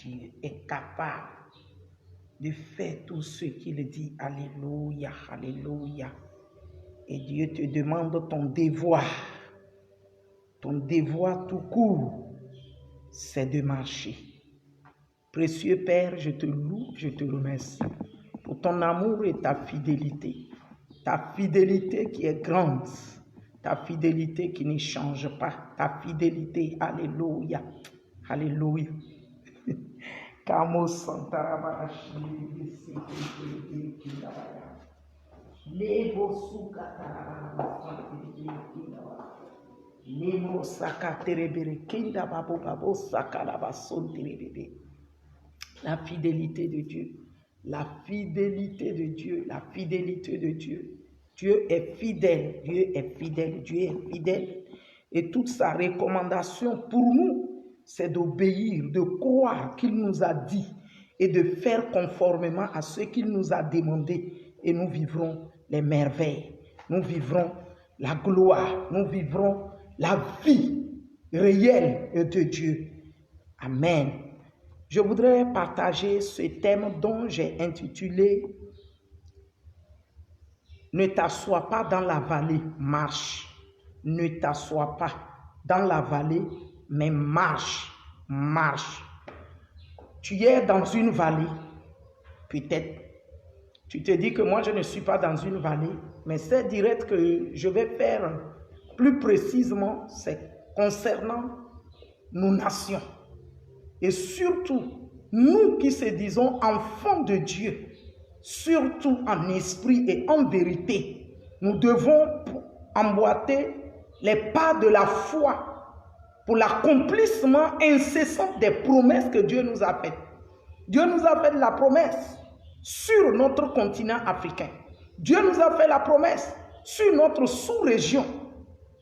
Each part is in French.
Dieu est capable de faire tout ce qu'il dit. Alléluia, alléluia. Et Dieu te demande ton devoir. Ton devoir tout court, c'est de marcher. Précieux Père, je te loue, je te remercie pour ton amour et ta fidélité. Ta fidélité qui est grande, ta fidélité qui ne change pas, ta fidélité, alléluia, alléluia. La fidélité de Dieu, la fidélité de Dieu, la fidélité de Dieu. Dieu est fidèle, Dieu est fidèle, Dieu est fidèle. Et toute sa recommandation pour nous, c'est d'obéir, de croire qu'il nous a dit et de faire conformément à ce qu'il nous a demandé. Et nous vivrons les merveilles, nous vivrons la gloire, nous vivrons la vie réelle de Dieu. Amen. Je voudrais partager ce thème dont j'ai intitulé « Ne t'assois pas dans la vallée, marche. Ne t'assois pas dans la vallée, mais marche, marche. » Tu es dans une vallée, peut-être. Tu te dis que moi, je ne suis pas dans une vallée, mais c'est direct que je vais faire plus précisément, c'est concernant nos nations. Et surtout, nous qui se disons enfants de Dieu, surtout en esprit et en vérité, nous devons emboîter les pas de la foi pour l'accomplissement incessant des promesses que Dieu nous a faites. Dieu nous a fait la promesse sur notre continent africain. Dieu nous a fait la promesse sur notre sous-région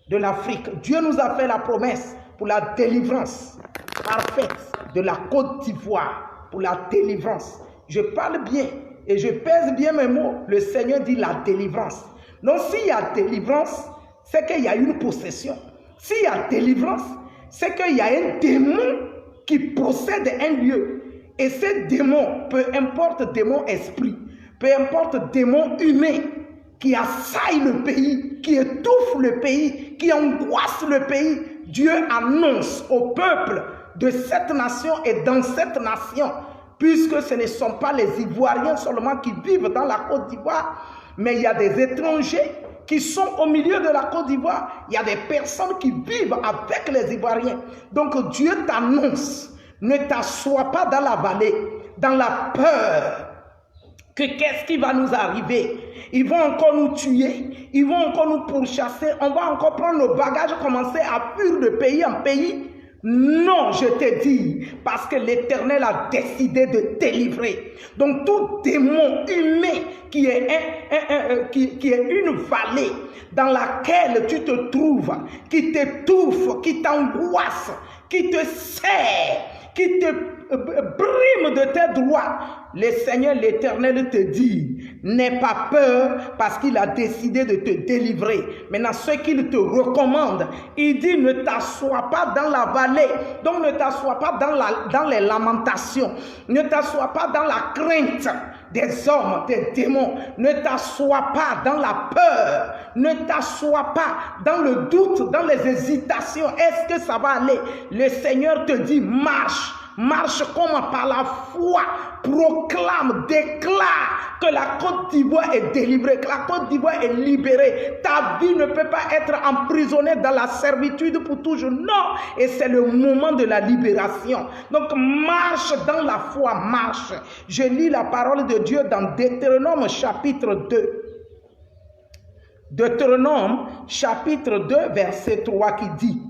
de l'Afrique. Dieu nous a fait la promesse pour la délivrance parfaite de la Côte d'Ivoire, pour la délivrance. Je parle bien et je pèse bien mes mots. Le Seigneur dit la délivrance. Donc s'il y a délivrance, c'est qu'il y a une possession. S'il y a délivrance, c'est qu'il y a un démon qui possède un lieu. Et ce démon, peu importe démon esprit, peu importe démon humain, qui assaille le pays, qui étouffe le pays, qui angoisse le pays, Dieu annonce au peuple de cette nation et dans cette nation, puisque ce ne sont pas les Ivoiriens seulement qui vivent dans la Côte d'Ivoire, mais il y a des étrangers qui sont au milieu de la Côte d'Ivoire. Il y a des personnes qui vivent avec les Ivoiriens. Donc Dieu t'annonce, ne t'assois pas dans la vallée, dans la peur. Que qu'est-ce qui va nous arriver? Ils vont encore nous tuer, ils vont encore nous pourchasser, on va encore prendre nos bagages, commencer à fuir de pays en pays. Non, je te dis, parce que l'Éternel a décidé de délivrer. Donc tout démon humain qui est une vallée dans laquelle tu te trouves, qui t'étouffe, qui t'angoisse, qui te serre, qui te brime de tes droits, le Seigneur l'Éternel te dit, n'aie pas peur parce qu'il a décidé de te délivrer. Maintenant, ce qu'il te recommande, il dit ne t'assois pas dans la vallée, donc ne t'assois pas dans les lamentations, ne t'assois pas dans la crainte des hommes, des démons, ne t'assois pas dans la peur, ne t'assois pas dans le doute, dans les hésitations. Est-ce que ça va aller? Le Seigneur te dit marche. Marche comme par la foi, proclame, déclare que la Côte d'Ivoire est délivrée, que la Côte d'Ivoire est libérée. Ta vie ne peut pas être emprisonnée dans la servitude pour toujours. Non, et c'est le moment de la libération. Donc marche dans la foi, marche. Je lis la parole de Dieu dans Deutéronome chapitre 2. Deutéronome chapitre 2 verset 3 qui dit: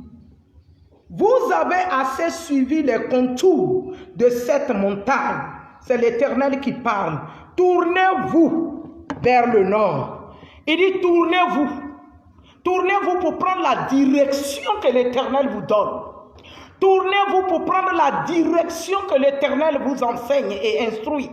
vous avez assez suivi les contours de cette montagne. C'est l'Éternel qui parle. Tournez-vous vers le nord. Il dit tournez-vous. Tournez-vous pour prendre la direction que l'Éternel vous donne. Tournez-vous pour prendre la direction que l'Éternel vous enseigne et instruit.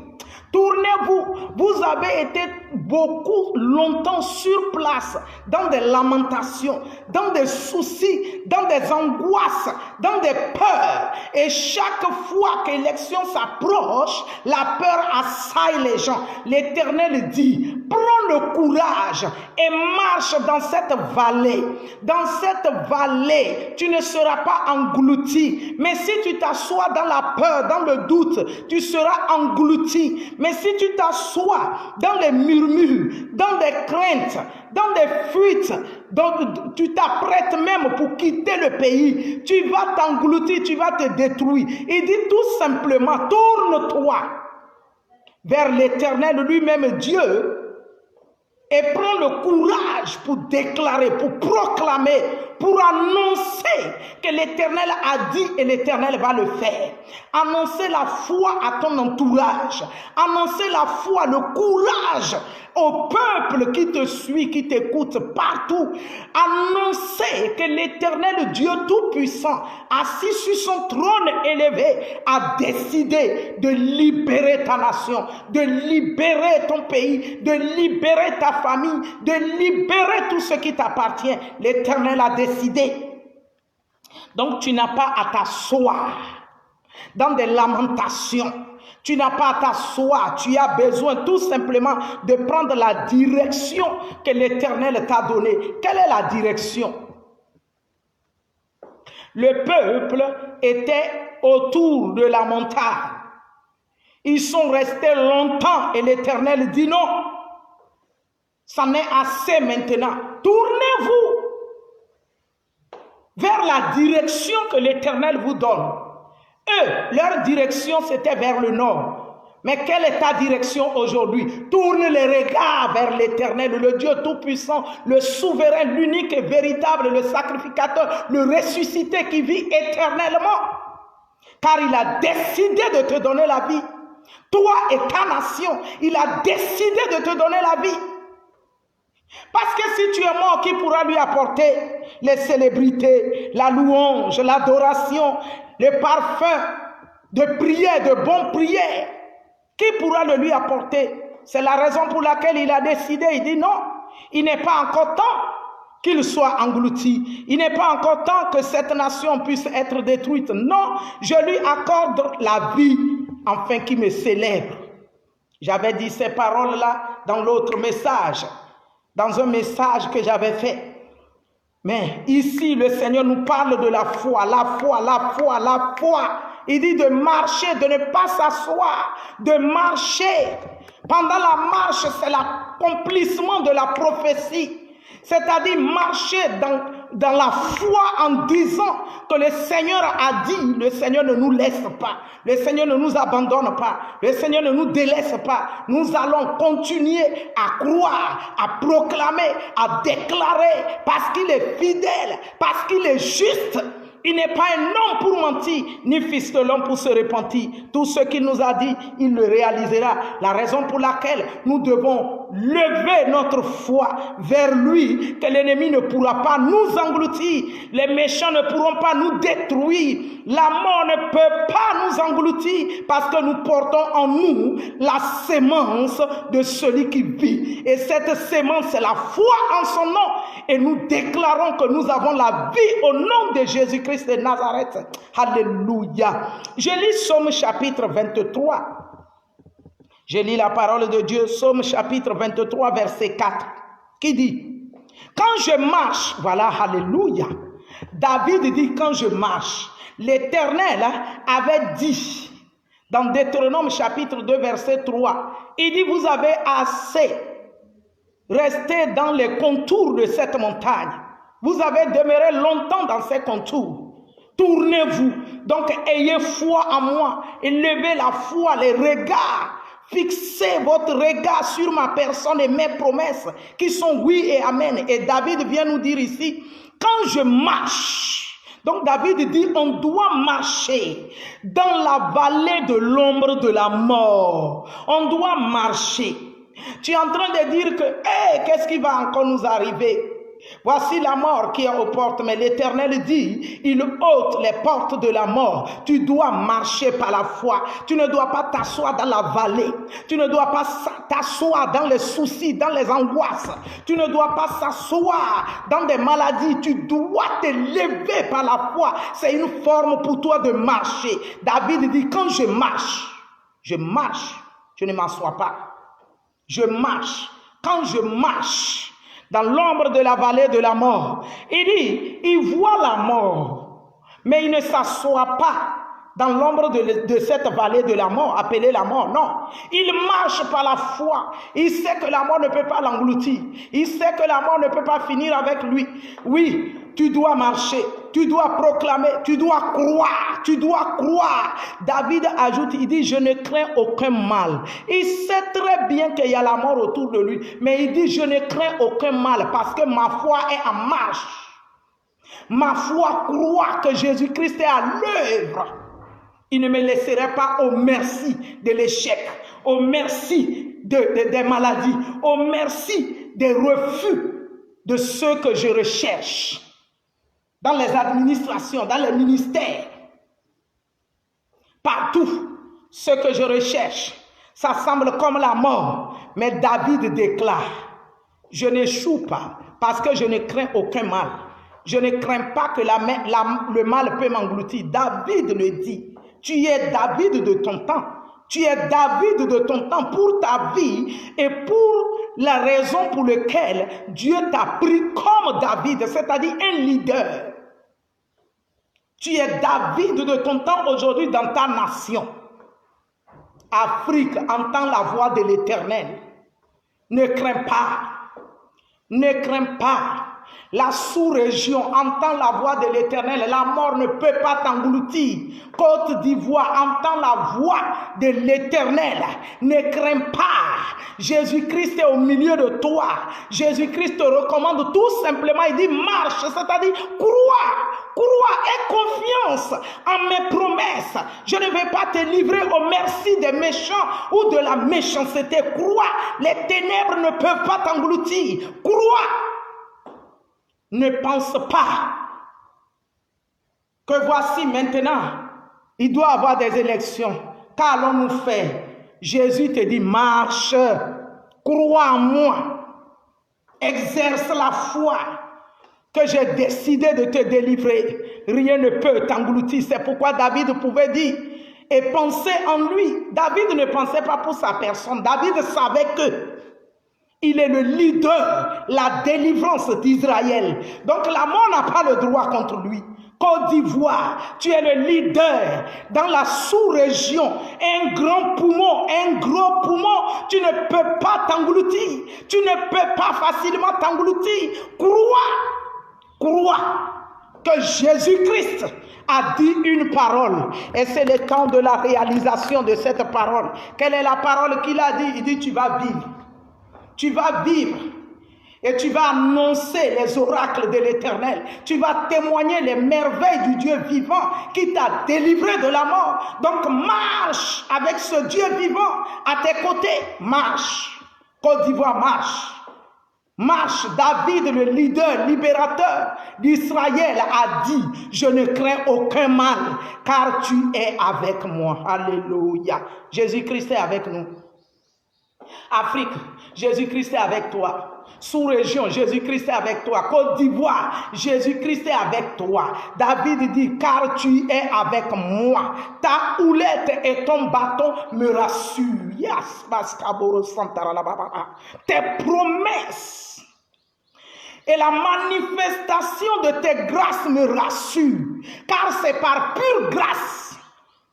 Tournez-vous. Vous avez été beaucoup longtemps sur place, dans des lamentations, dans des soucis, dans des angoisses, dans des peurs. Et chaque fois que l'élection s'approche, la peur assaille les gens. L'Éternel dit, prends le courage et marche dans cette vallée. Dans cette vallée, tu ne seras pas englouti. Mais si tu t'assois dans la peur, dans le doute, tu seras englouti. Mais si tu t'assois dans les murmures, dans des craintes, dans des fuites, donc tu t'apprêtes même pour quitter le pays, tu vas t'engloutir, tu vas te détruire. Il dit tout simplement, tourne-toi vers l'Éternel lui-même Dieu et prends le courage pour déclarer, pour proclamer, pour annoncer que l'Éternel a dit et l'Éternel va le faire. Annoncer la foi à ton entourage. Annoncer la foi, le courage au peuple qui te suit, qui t'écoute partout. Annoncer que l'Éternel Dieu Tout-Puissant, assis sur son trône élevé, a décidé de libérer ta nation, de libérer ton pays, de libérer ta famille, de libérer tout ce qui t'appartient. L'Éternel a décidé. Donc tu n'as pas à t'asseoir dans des lamentations. Tu n'as pas à t'asseoir. Tu as besoin tout simplement de prendre la direction que l'Éternel t'a donnée. Quelle est la direction? Le peuple était autour de la montagne. Ils sont restés longtemps et l'Éternel dit non. Ça n'est assez maintenant. Tournez-vous vers la direction que l'Éternel vous donne. Eux, leur direction, c'était vers le nord. Mais quelle est ta direction aujourd'hui? Tourne les regards vers l'Éternel, le Dieu Tout-Puissant, le souverain, l'unique et véritable, le sacrificateur, le ressuscité qui vit éternellement. Car il a décidé de te donner la vie. Toi et ta nation, il a décidé de te donner la vie. Parce que si tu es mort, qui pourra lui apporter les célébrités, la louange, l'adoration, les parfums de prière, de bonnes prières? Qui pourra le lui apporter? C'est la raison pour laquelle il a décidé, il dit non, il n'est pas encore temps qu'il soit englouti. Il n'est pas encore temps que cette nation puisse être détruite. Non, je lui accorde la vie afin qu'il me célèbre. J'avais dit ces paroles-là dans l'autre message, dans un message que j'avais fait. Mais ici, le Seigneur nous parle de la foi, la foi, la foi, la foi. Il dit de marcher, de ne pas s'asseoir, de marcher. Pendant la marche, c'est l'accomplissement de la prophétie. C'est-à-dire marcher dans la foi en disant que le Seigneur a dit, le Seigneur ne nous laisse pas, le Seigneur ne nous abandonne pas, le Seigneur ne nous délaisse pas. Nous allons continuer à croire, à proclamer, à déclarer, parce qu'il est fidèle, parce qu'il est juste. Il n'est pas un homme pour mentir, ni fils de l'homme pour se repentir. Tout ce qu'il nous a dit, il le réalisera. La raison pour laquelle nous devons lever notre foi vers lui, que l'ennemi ne pourra pas nous engloutir. Les méchants ne pourront pas nous détruire. La mort ne peut pas nous engloutir parce que nous portons en nous la sémence de celui qui vit. Et cette sémence, c'est la foi en son nom. Et nous déclarons que nous avons la vie au nom de Jésus-Christ de Nazareth. Alléluia. Je lis Somme chapitre 23. Je lis la parole de Dieu, Somme chapitre 23, verset 4, qui dit, quand je marche, voilà, alléluia. David dit, quand je marche, l'Éternel avait dit, dans Deutéronome chapitre 2, verset 3, il dit, vous avez assez resté dans les contours de cette montagne. Vous avez demeuré longtemps dans ces contours. Tournez-vous. Donc, ayez foi en moi. Et levez la foi, les regards. Fixez votre regard sur ma personne et mes promesses qui sont oui et amen. Et David vient nous dire ici, quand je marche, donc David dit, on doit marcher dans la vallée de l'ombre de la mort. On doit marcher. Tu es en train de dire que, hey, qu'est-ce qui va encore nous arriver? Voici la mort qui est aux portes, mais l'Éternel dit, il ôte les portes de la mort. Tu dois marcher par la foi. Tu ne dois pas t'asseoir dans la vallée. Tu ne dois pas t'asseoir dans les soucis, dans les angoisses. Tu ne dois pas s'asseoir dans des maladies. Tu dois te lever par la foi. C'est une forme pour toi de marcher. David dit, quand je marche, je ne m'assois pas. Je marche. Quand je marche dans l'ombre de la vallée de la mort, il dit, il voit la mort, mais il ne s'assoit pas dans l'ombre de cette vallée de la mort, appelée la mort. Non, il marche par la foi. Il sait que la mort ne peut pas l'engloutir. Il sait que la mort ne peut pas finir avec lui. Oui, tu dois marcher, tu dois proclamer, tu dois croire, tu dois croire. David ajoute, il dit, je ne crains aucun mal. Il sait très bien qu'il y a la mort autour de lui, mais il dit, je ne crains aucun mal parce que ma foi est en marche. Ma foi croit que Jésus-Christ est à l'œuvre. Il ne me laisserait pas au merci de l'échec, au merci des maladies, au merci des refus de ceux que je recherche dans les administrations, dans les ministères. Partout, ce que je recherche, ça semble comme la mort. Mais David déclare, je n'échoue pas parce que je ne crains aucun mal. Je ne crains pas que le mal peut m'engloutir. David le dit. Tu es David de ton temps. Tu es David de ton temps pour ta vie et pour la raison pour laquelle Dieu t'a pris comme David, c'est-à-dire un leader. Tu es David de ton temps aujourd'hui dans ta nation. Afrique, entend la voix de l'Éternel. Ne crains pas. Ne crains pas. La sous-région entend la voix de l'Éternel. La mort ne peut pas t'engloutir. Côte d'Ivoire entend la voix de l'Éternel. Ne crains pas. Jésus-Christ est au milieu de toi. Jésus-Christ te recommande tout simplement. Il dit marche, c'est-à-dire crois et confiance en mes promesses. Je ne vais pas te livrer au merci des méchants ou de la méchanceté. Crois, les ténèbres ne peuvent pas t'engloutir. Crois. Ne pense pas que voici maintenant, il doit y avoir des élections. Qu'allons-nous faire? Jésus te dit, marche, crois en moi, exerce la foi que j'ai décidé de te délivrer. Rien ne peut t'engloutir. C'est pourquoi David pouvait dire et penser en lui. David ne pensait pas pour sa personne. David savait que il est le leader, la délivrance d'Israël. Donc la mort n'a pas le droit contre lui. Côte d'Ivoire, tu es le leader dans la sous-région. Un grand poumon, un gros poumon, tu ne peux pas t'engloutir. Tu ne peux pas facilement t'engloutir. Crois que Jésus-Christ a dit une parole. Et c'est le temps de la réalisation de cette parole. Quelle est la parole qu'il a dit? Il dit, tu vas vivre. Tu vas vivre et tu vas annoncer les oracles de l'Éternel. Tu vas témoigner les merveilles du Dieu vivant qui t'a délivré de la mort. Donc marche avec ce Dieu vivant à tes côtés. Marche. Côte d'Ivoire, marche. Marche. David, le leader, libérateur d'Israël, a dit, je ne crains aucun mal car tu es avec moi. Alléluia. Jésus-Christ est avec nous. Afrique, Jésus-Christ est avec toi. Sous-région, Jésus-Christ est avec toi. Côte d'Ivoire, Jésus-Christ est avec toi. David dit, car tu es avec moi. Ta houlette et ton bâton me rassurent. Tes promesses et la manifestation de tes grâces me rassurent. Car c'est par pure grâce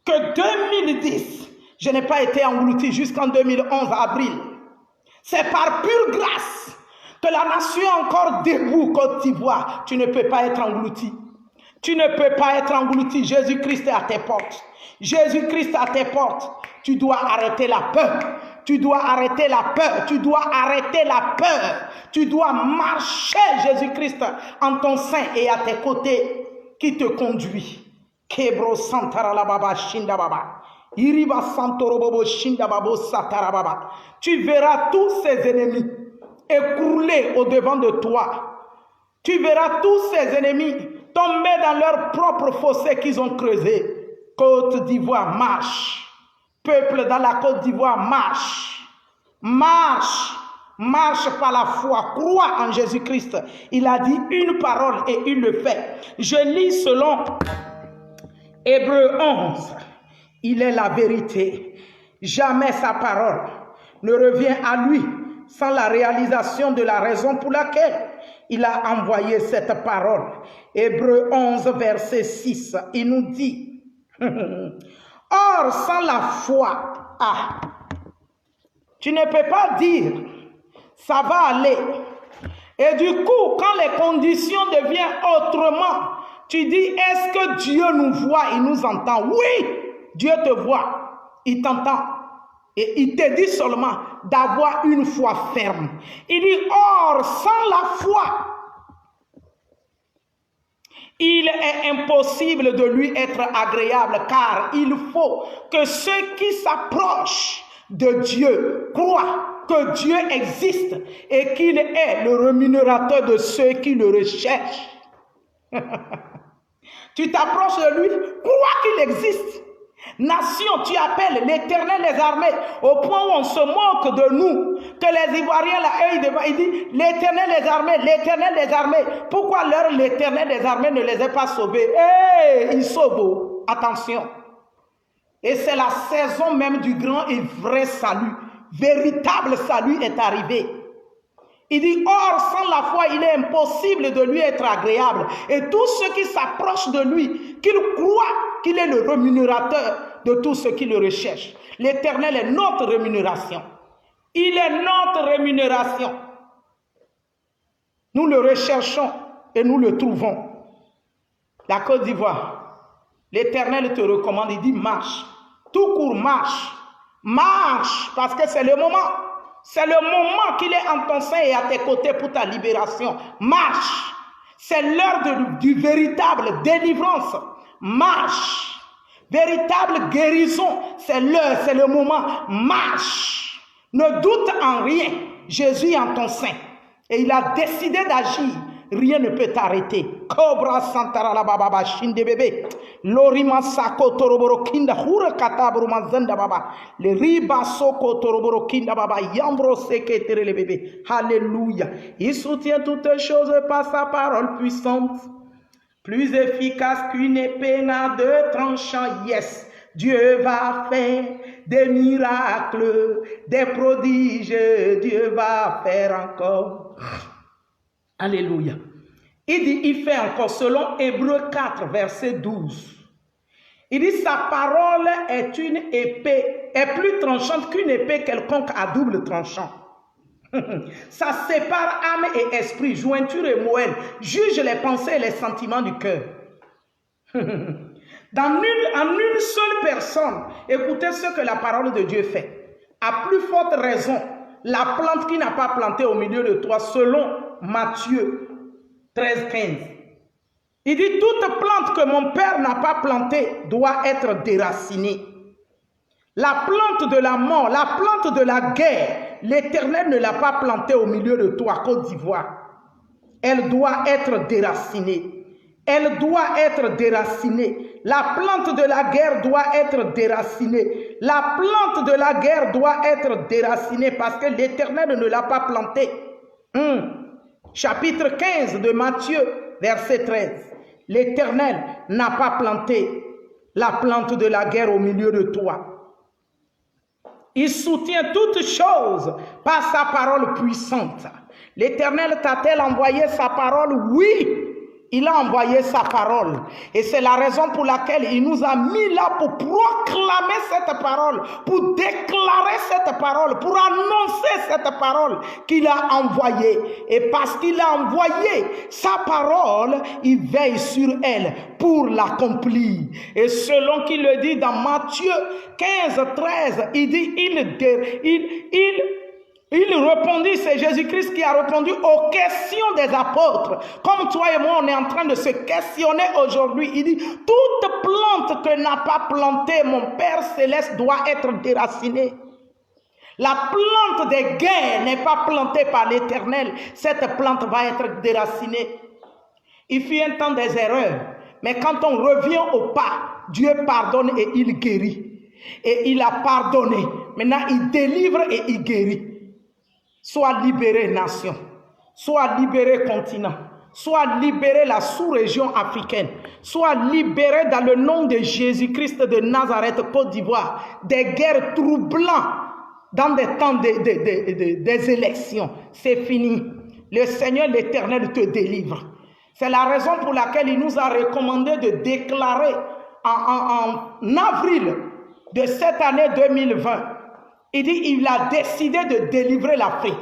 que 2010, je n'ai pas été englouti jusqu'en 2011, avril. C'est par pure grâce que la nation est encore debout, Côte d'Ivoire. Tu ne peux pas être englouti. Tu ne peux pas être englouti. Jésus-Christ est à tes portes. Jésus-Christ est à tes portes. Tu dois arrêter la peur. Tu dois arrêter la peur. Tu dois arrêter la peur. Tu dois marcher, Jésus-Christ, en ton sein et à tes côtés qui te conduit. Kebro Santara la Baba Shinda Baba. Iriba Santorobobo Shinda Babo Satara Baba. Tu verras tous ces ennemis écrouler au devant de toi. Tu verras tous ses ennemis tomber dans leur propre fossé qu'ils ont creusé. Côte d'Ivoire, marche. Peuple dans la Côte d'Ivoire, marche. Marche. Marche par la foi. Crois en Jésus-Christ. Il a dit une parole et il le fait. Je lis selon Hébreux 11. Il est la vérité. Jamais sa parole ne revient à lui sans la réalisation de la raison pour laquelle il a envoyé cette parole. Hébreux 11, verset 6, il nous dit, or sans la foi, tu ne peux pas dire, ça va aller. Et du coup, quand les conditions deviennent autrement, tu dis, est-ce que Dieu nous voit, il nous entend? Oui, Dieu te voit, il t'entend. Et il te dit seulement d'avoir une foi ferme. Il dit, or, sans la foi, il est impossible de lui être agréable, car il faut que ceux qui s'approchent de Dieu croient que Dieu existe et qu'il est le rémunérateur de ceux qui le recherchent. Tu t'approches de lui, crois qu'il existe. Nation, tu appelles l'Éternel des armées, au point où on se moque de nous, que les Ivoiriens, là, il dit l'Éternel des armées, l'Éternel des armées. Pourquoi l'Éternel des armées ne les a pas sauvés? Il sauve, attention. Et c'est la saison même du grand et vrai salut. Véritable salut est arrivé. Il dit, or, sans la foi, il est impossible de lui être agréable. Et tous ceux qui s'approchent de lui, qu'ils croient qu'il est le rémunérateur de tous ceux qui le recherchent. L'Éternel est notre rémunération. Il est notre rémunération. Nous le recherchons et nous le trouvons. La Côte d'Ivoire, l'Éternel te recommande, il dit, marche. Tout court, marche. Marche, parce que c'est le moment. C'est le moment qu'il est en ton sein et à tes côtés pour ta libération. Marche. C'est l'heure du véritable délivrance. Marche. Véritable guérison. C'est l'heure, c'est le moment. Marche. Ne doute en rien. Jésus est en ton sein. Et il a décidé d'agir. Rien ne peut t'arrêter. Cobra Santara la baba shinde bébé. Lorima sako toroboro kinda hura katabru mazanda baba. Le riba soko toroboro kinda baba yambro seke tere le bébé. Alléluia. Il soutient toutes choses par sa parole puissante. Plus efficace qu'une épée à deux tranchants. Yes. Dieu va faire des miracles, des prodiges. Dieu va faire encore. Alléluia. Il dit, il fait encore selon Hébreux 4, verset 12. Il dit, sa parole est une épée, est plus tranchante qu'une épée quelconque à double tranchant. Ça sépare âme et esprit, jointure et moelle, juge les pensées et les sentiments du cœur. En une seule personne, écoutez ce que la parole de Dieu fait. À plus forte raison, la plante qui n'a pas planté au milieu de toi, selon Matthieu 13, 15. Il dit, toute plante que mon Père n'a pas plantée doit être déracinée. La plante de la mort, la plante de la guerre, l'Éternel ne l'a pas plantée au milieu de toi, Côte d'Ivoire. Elle doit être déracinée. Elle doit être déracinée. La plante de la guerre doit être déracinée. La plante de la guerre doit être déracinée parce que l'Éternel ne l'a pas plantée. Chapitre 15 de Matthieu, verset 13. L'Éternel n'a pas planté la plante de la guerre au milieu de toi. Il soutient toutes choses par sa parole puissante. L'Éternel t'a-t-il envoyé sa parole? Oui. Il a envoyé sa parole. Et c'est la raison pour laquelle il nous a mis là pour proclamer cette parole, pour déclarer cette parole, pour annoncer cette parole qu'il a envoyée. Et parce qu'il a envoyé sa parole, il veille sur elle pour l'accomplir. Et selon qu'il le dit dans Matthieu 15, 13, il dit, il répondit, c'est Jésus-Christ qui a répondu aux questions des apôtres. Comme toi et moi, on est en train de se questionner aujourd'hui. Il dit, toute plante que n'a pas plantée mon Père Céleste doit être déracinée. La plante des guerres n'est pas plantée par l'Éternel. Cette plante va être déracinée. Il fut un temps des erreurs. Mais quand on revient au pas, Dieu pardonne et il guérit. Et il a pardonné. Maintenant, il délivre et il guérit. Sois libéré, nation. Sois libéré, continent. Sois libéré, la sous-région africaine. Sois libéré dans le nom de Jésus-Christ de Nazareth, Côte d'Ivoire. Des guerres troublantes dans des temps des élections. C'est fini. Le Seigneur l'Éternel te délivre. C'est la raison pour laquelle il nous a recommandé de déclarer en avril de cette année 2020. Il dit il a décidé de délivrer l'Afrique.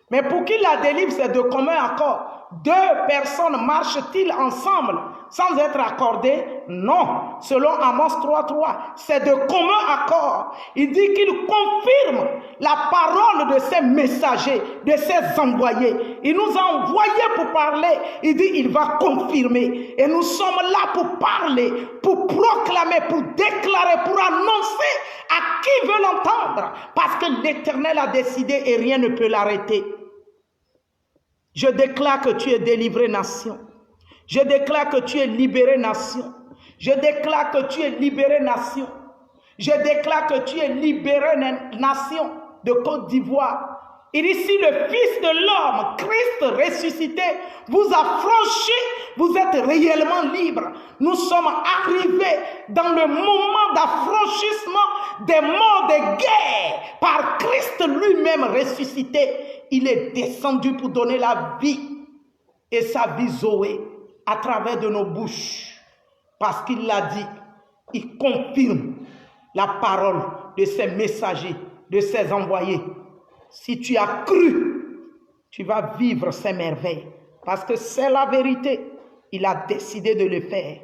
Mais pour qu'il la délivre, c'est de commun accord. Deux personnes marchent-ils ensemble sans être accordées? Non. Selon Amos 3.3, c'est de commun accord. Il dit qu'il confirme la parole de ses messagers, de ses envoyés. Il nous a envoyés pour parler. Il dit il va confirmer. Et nous sommes là pour parler, pour proclamer, pour déclarer, pour annoncer à qui veut l'entendre. Parce que l'Éternel a décidé et rien ne peut l'arrêter. Je déclare que tu es délivré, nation. Je déclare que tu es libéré, nation. Je déclare que tu es libéré, nation. Je déclare que tu es libéré, nation de Côte d'Ivoire. Il dit, si le Fils de l'homme, Christ ressuscité, vous a franchi, vous êtes réellement libre. Nous sommes arrivés dans le moment d'affranchissement des morts de guerre par Christ lui-même ressuscité. Il est descendu pour donner la vie et sa vie Zoé à travers de nos bouches. Parce qu'il l'a dit, il confirme la parole de ses messagers, de ses envoyés. Si tu as cru, tu vas vivre ces merveilles. Parce que c'est la vérité. Il a décidé de le faire.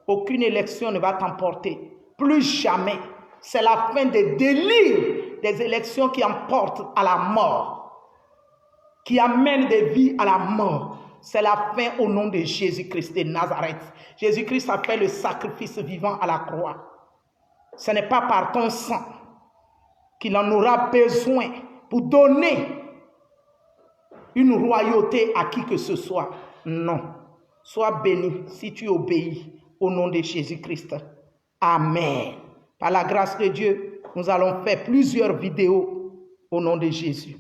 Aucune élection ne va t'emporter. Plus jamais. C'est la fin des délires des élections qui emportent à la mort. Qui amènent des vies à la mort. C'est la fin au nom de Jésus-Christ de Nazareth. Jésus-Christ a fait le sacrifice vivant à la croix. Ce n'est pas par ton sang qu'il en aura besoin pour donner une royauté à qui que ce soit. Non. Sois béni si tu obéis au nom de Jésus-Christ. Amen. Par la grâce de Dieu, nous allons faire plusieurs vidéos au nom de Jésus.